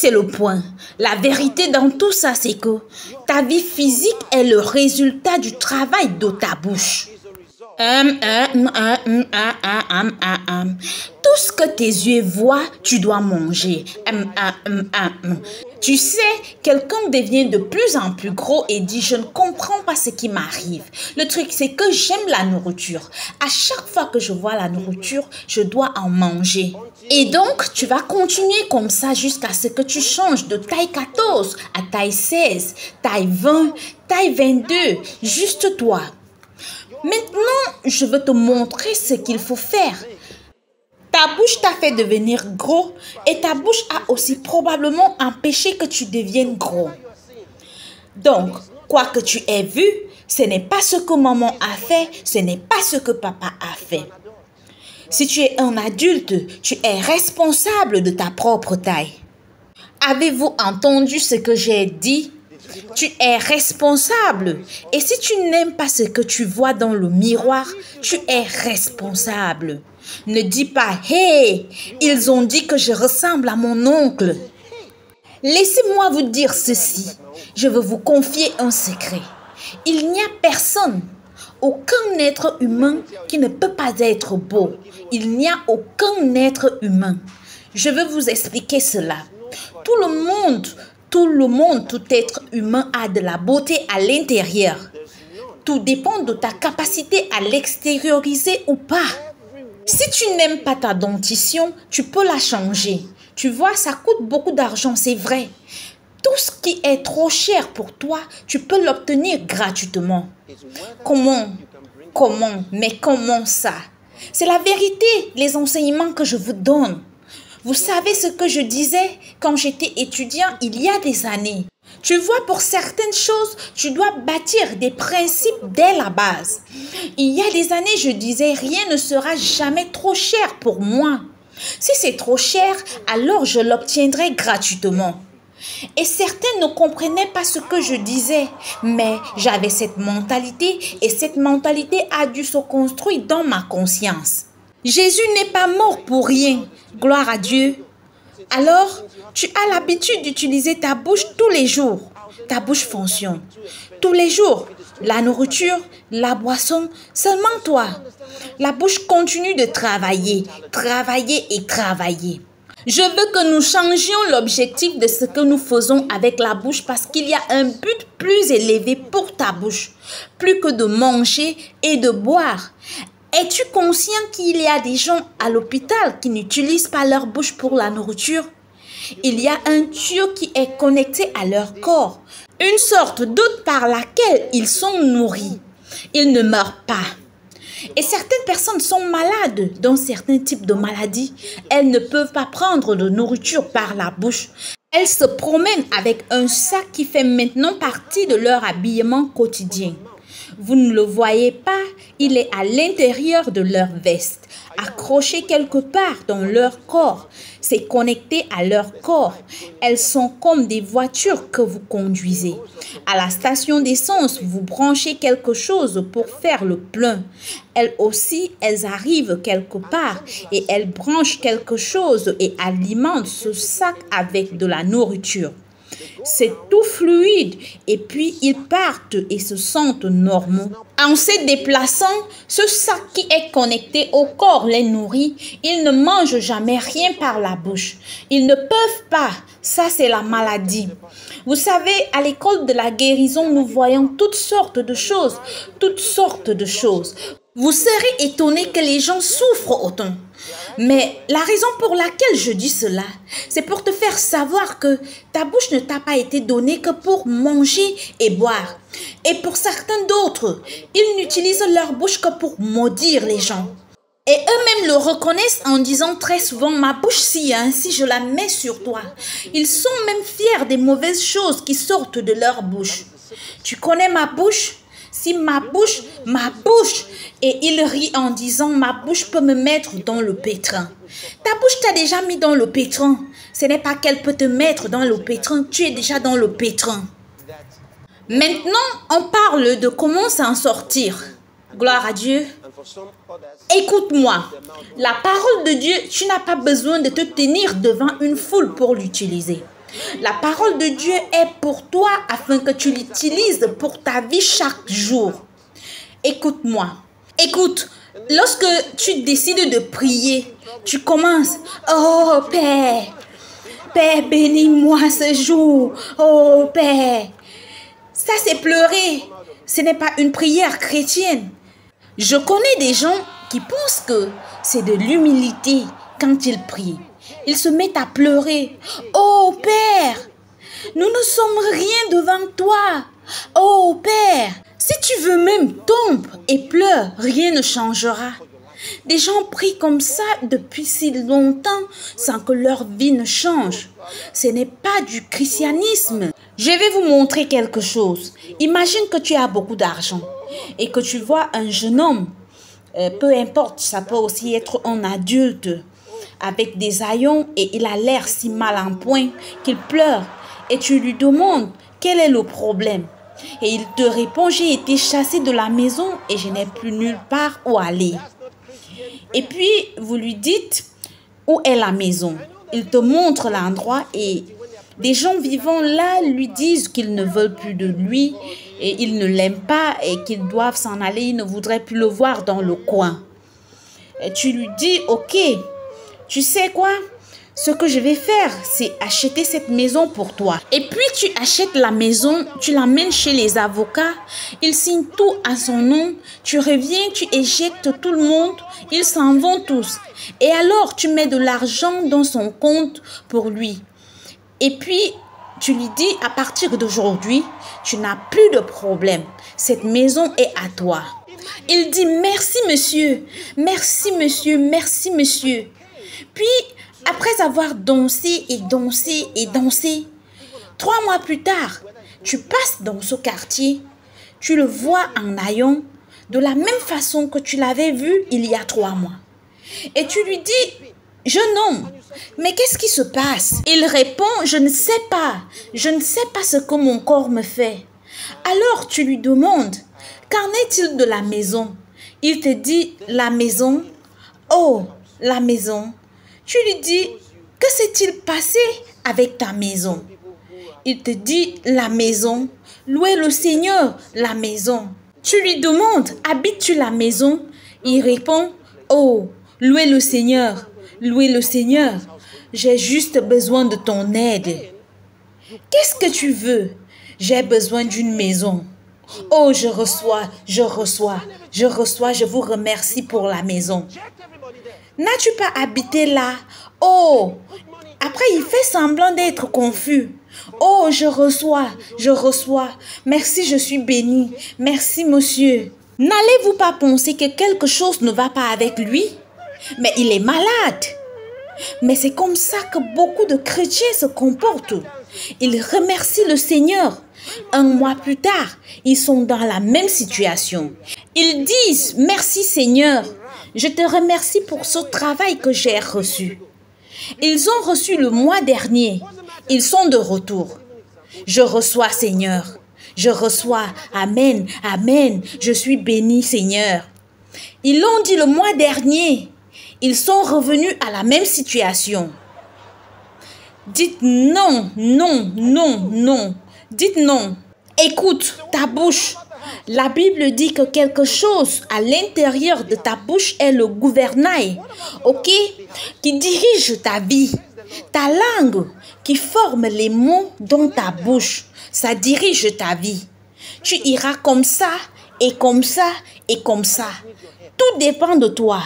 c'est le point. La vérité dans tout ça, c'est que ta vie physique est le résultat du travail de ta bouche. Tout ce que tes yeux voient, tu dois manger. Tu sais, quelqu'un devient de plus en plus gros et dit « Je ne comprends pas ce qui m'arrive ». Le truc, c'est que j'aime la nourriture. À chaque fois que je vois la nourriture, je dois en manger. Et donc, tu vas continuer comme ça jusqu'à ce que tu changes de taille 14 à taille 16, taille 20, taille 22, juste toi. Maintenant, je veux te montrer ce qu'il faut faire. Ta bouche t'a fait devenir gros et ta bouche a aussi probablement empêché que tu deviennes gros. Donc, quoi que tu aies vu, ce n'est pas ce que maman a fait, ce n'est pas ce que papa a fait. Si tu es un adulte, tu es responsable de ta propre taille. Avez-vous entendu ce que j'ai dit? Tu es responsable. Et si tu n'aimes pas ce que tu vois dans le miroir, tu es responsable. Ne dis pas « Hey, ils ont dit que je ressemble à mon oncle ». Laissez-moi vous dire ceci. Je veux vous confier un secret. Il n'y a personne, aucun être humain qui ne peut pas être beau. Il n'y a aucun être humain. Je veux vous expliquer cela. Tout le monde, tout être humain a de la beauté à l'intérieur. Tout dépend de ta capacité à l'extérioriser ou pas. Si tu n'aimes pas ta dentition, tu peux la changer. Tu vois, ça coûte beaucoup d'argent, c'est vrai. Tout ce qui est trop cher pour toi, tu peux l'obtenir gratuitement. Comment? Mais comment ça? C'est la vérité, les enseignements que je vous donne. Vous savez ce que je disais quand j'étais étudiant il y a des années. Tu vois, pour certaines choses, tu dois bâtir des principes dès la base. Il y a des années, je disais, rien ne sera jamais trop cher pour moi. Si c'est trop cher, alors je l'obtiendrai gratuitement. Et certains ne comprenaient pas ce que je disais, mais j'avais cette mentalité et cette mentalité a dû se construire dans ma conscience. Jésus n'est pas mort pour rien. Gloire à Dieu. Alors, tu as l'habitude d'utiliser ta bouche tous les jours. Ta bouche fonctionne. Tous les jours, la nourriture, la boisson, seulement toi. La bouche continue de travailler, travailler et travailler. Je veux que nous changions l'objectif de ce que nous faisons avec la bouche parce qu'il y a un but plus élevé pour ta bouche, plus que de manger et de boire. Es-tu conscient qu'il y a des gens à l'hôpital qui n'utilisent pas leur bouche pour la nourriture? Il y a un tuyau qui est connecté à leur corps, une sorte d'hôte par laquelle ils sont nourris. Ils ne meurent pas. Et certaines personnes sont malades dans certains types de maladies. Elles ne peuvent pas prendre de nourriture par la bouche. Elles se promènent avec un sac qui fait maintenant partie de leur habillement quotidien. Vous ne le voyez pas, il est à l'intérieur de leur veste, accroché quelque part dans leur corps. C'est connecté à leur corps. Elles sont comme des voitures que vous conduisez. À la station d'essence, vous branchez quelque chose pour faire le plein. Elles aussi, elles arrivent quelque part et elles branchent quelque chose et alimentent ce sac avec de la nourriture. C'est tout fluide et puis ils partent et se sentent normaux. En se déplaçant, ce sac qui est connecté au corps les nourrit. Ils ne mangent jamais rien par la bouche. Ils ne peuvent pas. Ça, c'est la maladie. Vous savez, à l'école de la guérison, nous voyons toutes sortes de choses. Toutes sortes de choses. Vous serez étonné que les gens souffrent autant. Mais la raison pour laquelle je dis cela, c'est pour te faire savoir que ta bouche ne t'a pas été donnée que pour manger et boire. Et pour certains d'autres, ils n'utilisent leur bouche que pour maudire les gens. Et eux-mêmes le reconnaissent en disant très souvent « ma bouche si je la mets sur toi ». Ils sont même fiers des mauvaises choses qui sortent de leur bouche. Tu connais ma bouche? Si ma bouche, et il rit en disant, ma bouche peut me mettre dans le pétrin. Ta bouche t'a déjà mis dans le pétrin. Ce n'est pas qu'elle peut te mettre dans le pétrin, tu es déjà dans le pétrin. Maintenant, on parle de comment s'en sortir. Gloire à Dieu. Écoute-moi, la parole de Dieu, tu n'as pas besoin de te tenir devant une foule pour l'utiliser. La parole de Dieu est pour toi afin que tu l'utilises pour ta vie chaque jour. Écoute-moi. Écoute, lorsque tu décides de prier, tu commences. Oh Père, Père, bénis-moi ce jour. Oh Père. Ça, c'est pleurer. Ce n'est pas une prière chrétienne. Je connais des gens qui pensent que c'est de l'humilité quand ils prient. Ils se mettent à pleurer. Oh Père, nous ne sommes rien devant toi. Oh Père, si tu veux même tombe et pleure, rien ne changera. Des gens prient comme ça depuis si longtemps sans que leur vie ne change. Ce n'est pas du christianisme. Je vais vous montrer quelque chose. Imagine que tu as beaucoup d'argent et que tu vois un jeune homme, peu importe, ça peut aussi être un adulte, avec des haillons et il a l'air si mal en point qu'il pleure et tu lui demandes quel est le problème. Et il te répond, j'ai été chassé de la maison et je n'ai plus nulle part où aller. Et puis, vous lui dites, où est la maison? Il te montre l'endroit et des gens vivant là lui disent qu'ils ne veulent plus de lui et ils ne l'aiment pas et qu'ils doivent s'en aller, ils ne voudraient plus le voir dans le coin. Et tu lui dis, ok, tu sais quoi? Ce que je vais faire, c'est acheter cette maison pour toi. Et puis tu achètes la maison, tu l'amènes chez les avocats, ils signent tout à son nom, tu reviens, tu éjectes tout le monde, ils s'en vont tous. Et alors tu mets de l'argent dans son compte pour lui. Et puis tu lui dis, à partir d'aujourd'hui, tu n'as plus de problème. Cette maison est à toi. Il dit, merci monsieur, merci monsieur, merci monsieur. Puis, après avoir dansé et dansé et dansé, 3 mois plus tard, tu passes dans ce quartier, tu le vois en haillons de la même façon que tu l'avais vu il y a 3 mois. Et tu lui dis, jeune homme, mais qu'est-ce qui se passe? Il répond, je ne sais pas ce que mon corps me fait. Alors tu lui demandes, qu'en est-il de la maison? Il te dit, la maison? Oh, la maison. Tu lui dis, que s'est-il passé avec ta maison? Il te dit, la maison. Louez le Seigneur, la maison. Tu lui demandes, habites-tu la maison? Il répond, oh, louez le Seigneur, louez le Seigneur. J'ai juste besoin de ton aide. Qu'est-ce que tu veux? J'ai besoin d'une maison. Oh, je reçois, je vous remercie pour la maison. N'as-tu pas habité là? Oh, après il fait semblant d'être confus. Oh, je reçois. Merci, je suis béni. Merci, monsieur. N'allez-vous pas penser que quelque chose ne va pas avec lui? Mais il est malade. Mais c'est comme ça que beaucoup de chrétiens se comportent. Ils remercient le Seigneur. 1 mois plus tard, ils sont dans la même situation. Ils disent, merci Seigneur. Je te remercie pour ce travail que j'ai reçu. Ils ont reçu le mois dernier. Ils sont de retour. Je reçois, Seigneur. Je reçois. Amen. Amen. Je suis béni, Seigneur. Ils l'ont dit le mois dernier. Ils sont revenus à la même situation. Dites non, non, non, non. Dites non. Écoute ta bouche. La Bible dit que quelque chose à l'intérieur de ta bouche est le gouvernail, ok, qui dirige ta vie. Ta langue qui forme les mots dans ta bouche, ça dirige ta vie. Tu iras comme ça et comme ça et comme ça. Tout dépend de toi.